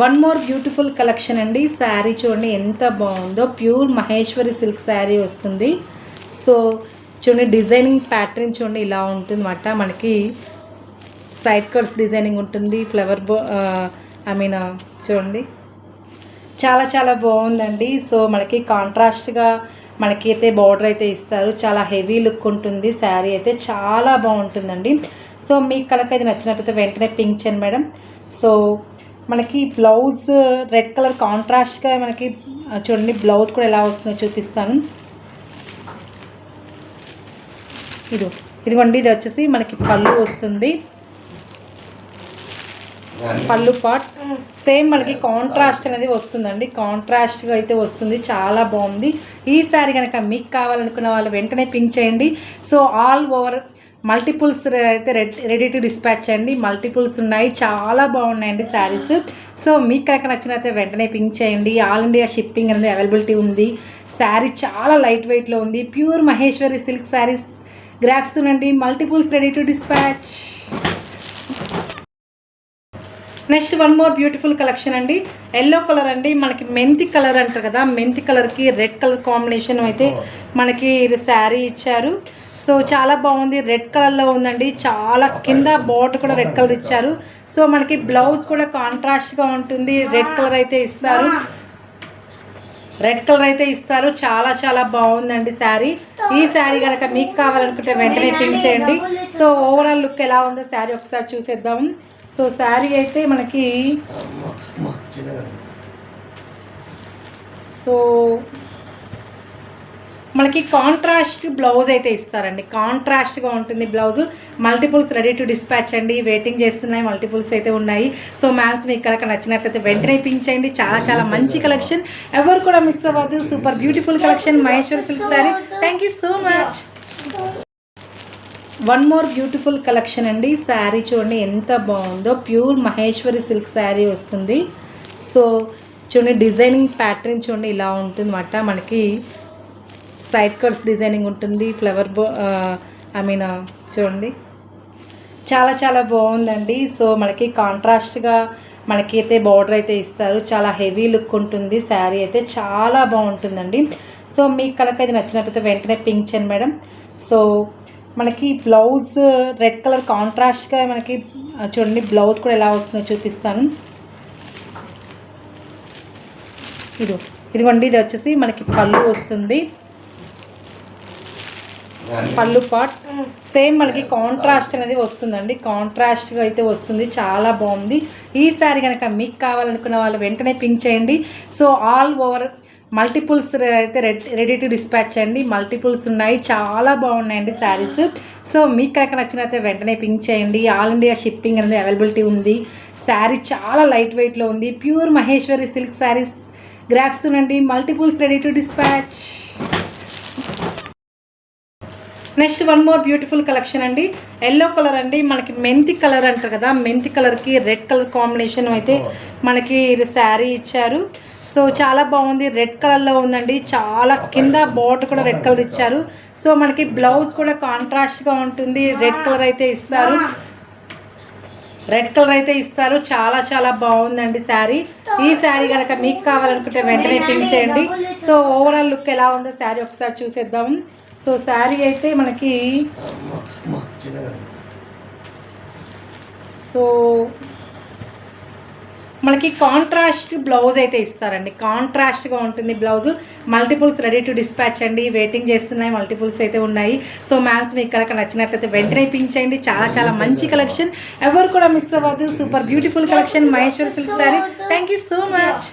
One more beautiful collection అండి. శారీ చూడండి ఎంత బాగుందో. ప్యూర్ మహేశ్వరి సిల్క్ శారీ వస్తుంది. సో చూడండి డిజైనింగ్ ప్యాటర్న్ చూడండి ఇలా ఉంటుంది అన్నమాట. మనకి సైడ్ కట్స్ డిజైనింగ్ ఉంటుంది. ఫ్లవర్ చూడండి చాలా చాలా బాగుందండి. సో మనకి కాంట్రాస్ట్గా మనకి అయితే బార్డర్ అయితే ఇస్తారు. చాలా హెవీ లుక్ ఉంటుంది. శారీ అయితే చాలా బాగుంటుందండి. సో మీకు కనుక ఇది నచ్చినట్లయితే వెంటనే పింక్ చేయండి మేడం. సో మనకి బ్లౌజ్ రెడ్ కలర్ కాంట్రాస్ట్గా మనకి చూడండి బ్లౌజ్ కూడా ఎలా వస్తుందో చూపిస్తాను. ఇదిగోండి ఇది వచ్చేసి మనకి పళ్ళు వస్తుంది. పళ్ళు పార్ట్ సేమ్ మనకి కాంట్రాస్ట్ అనేది వస్తుందండి. కాంట్రాస్ట్గా అయితే వస్తుంది. చాలా బాగుంది. ఈ శారీ కనుక మీకు కావాలనుకున్న వాళ్ళు వెంటనే పింక్ చేయండి. సో ఆల్ ఓవర్ మల్టిపుల్స్ అయితే రెడీ టు డిస్పాచ్ అండి. మల్టిపుల్స్ ఉన్నాయి. చాలా బాగున్నాయండి శారీస్. సో మీకు కనుక నచ్చినైతే వెంటనే పింక్ చేయండి. ఆల్ ఇండియా షిప్పింగ్ అనేది అవైలబిలిటీ ఉంది. శారీ చాలా లైట్ వెయిట్లో ఉంది. ప్యూర్ మహేశ్వరి సిల్క్ శారీస్ గ్రాప్స్ ఉండండి. Multiples ready to dispatch. Next one more beautiful collection అండి. ఎల్లో కలర్ అండి. మనకి మెంతి కలర్ అంటారు కదా, మెంతి కలర్కి రెడ్ కలర్ కాంబినేషన్ అయితే మనకి శారీ ఇచ్చారు. సో చాలా బాగుంది. రెడ్ కలర్లో ఉందండి. చాలా కింద బార్డర్ కూడా రెడ్ కలర్ ఇచ్చారు. సో మనకి బ్లౌజ్ కూడా కాంట్రాస్ట్గా ఉంటుంది. రెడ్ కలర్ అయితే ఇస్తారు. చాలా చాలా బాగుందండి శారీ. ఈ శారీ కనుక మీకు కావాలనుకుంటే వెంటనే పింక్ చేయండి. సో ఓవరాల్ లుక్ ఎలా ఉందో శారీ ఒకసారి చూసేద్దాం. సో శారీ అయితే మనకి కాంట్రాస్ట్ బ్లౌజ్ అయితే ఇస్తారండి. కాంట్రాస్ట్గా ఉంటుంది blouse. Multiples ready to dispatch అండి. వెయిటింగ్ చేస్తున్నాయి. మల్టిపుల్స్ అయితే ఉన్నాయి. సో మ్యామ్స్ మీకు కనుక నచ్చినట్లయితే వెంటనే పింక్ చేయండి. చాలా చాలా మంచి కలెక్షన్. ఎవరు కూడా మిస్ అవ్వద్దు. Super beautiful collection Maheshwari silk sari. Thank you so much. One more beautiful collection అండి. శారీ చూడండి ఎంత బాగుందో. ప్యూర్ మహేశ్వరి సిల్క్ శారీ వస్తుంది. సో చూడండి డిజైనింగ్ ప్యాటర్న్ చూడండి ఇలా ఉంటుంది అన్నమాట. మనకి సైడ్ కట్స్ డిజైనింగ్ ఉంటుంది. ఫ్లవర్ చూడండి చాలా చాలా బాగుందండి. సో మనకి కాంట్రాస్ట్గా మనకి అయితే బార్డర్ అయితే ఇస్తారు. చాలా హెవీ లుక్ ఉంటుంది. శారీ అయితే చాలా బాగుంటుందండి. సో మీకు కనుక ఇది నచ్చినట్లయితే వెంటనే పింక్ చేయండి మేడం. సో మనకి బ్లౌజ్ రెడ్ కలర్ కాంట్రాస్ట్గా మనకి చూడండి బ్లౌజ్ కూడా ఎలా వస్తుందో చూపిస్తాను. ఇదిగోండి ఇది వచ్చేసి మనకి పళ్ళు వస్తుంది. పళ్ళు పార్ట్ సేమ్ మనకి కాంట్రాస్ట్ అనేది వస్తుందండి. కాంట్రాస్ట్గా అయితే వస్తుంది. చాలా బాగుంది. ఈ శారీ కనుక మీకు కావాలనుకున్న వాళ్ళు వెంటనే పింక్ చేయండి. సో ఆల్ ఓవర్ మల్టిపుల్స్ అయితే రెడీ టు డిస్పాచ్ అండి. మల్టిపుల్స్ ఉన్నాయి. చాలా బాగున్నాయండి శారీస్. సో మీకు కనుక నచ్చినైతే వెంటనే పింక్ చేయండి. ఆల్ ఇండియా షిప్పింగ్ అనేది అవైలబిలిటీ ఉంది. శారీ చాలా లైట్ వెయిట్లో ఉంది. ప్యూర్ మహేశ్వరి సిల్క్ శారీస్ గ్రాప్స్ ఉండండి. Multiples ready to dispatch. Next one more beautiful collection అండి. ఎల్లో కలర్ అండి. మనకి మెంతి కలర్ అంటారు కదా, మెంతి కలర్కి రెడ్ కలర్ కాంబినేషన్ అయితే మనకి శారీ ఇచ్చారు. సో చాలా బాగుంది. రెడ్ కలర్లో ఉందండి. చాలా కింద బార్డర్ కూడా రెడ్ కలర్ ఇచ్చారు. సో మనకి బ్లౌజ్ కూడా కాంట్రాస్ట్గా ఉంటుంది. రెడ్ కలర్ అయితే ఇస్తారు. చాలా చాలా బాగుందండి శారీ. ఈ శారీ కనుక మీకు కావాలనుకుంటే వెంటనే పింక్ చేయండి. సో ఓవరాల్ లుక్ ఎలా ఉందో శారీ ఒకసారి చూసేద్దాం. సో శారీ అయితే మనకి కాంట్రాస్ట్ బ్లౌజ్ అయితే ఇస్తారండి. కాంట్రాస్ట్గా ఉంటుంది blouse. Multiples ready to dispatch అండి. వెయిటింగ్ చేస్తున్నాయి. మల్టిపుల్స్ అయితే ఉన్నాయి. సో మ్యామ్స్ మీకు కనుక నచ్చినట్లయితే వెంటనే పింక్ చేయండి. చాలా చాలా మంచి కలెక్షన్. ఎవరు కూడా మిస్ అవ్వద్దు. Super beautiful collection Maheshwari silk sari. Thank you so much.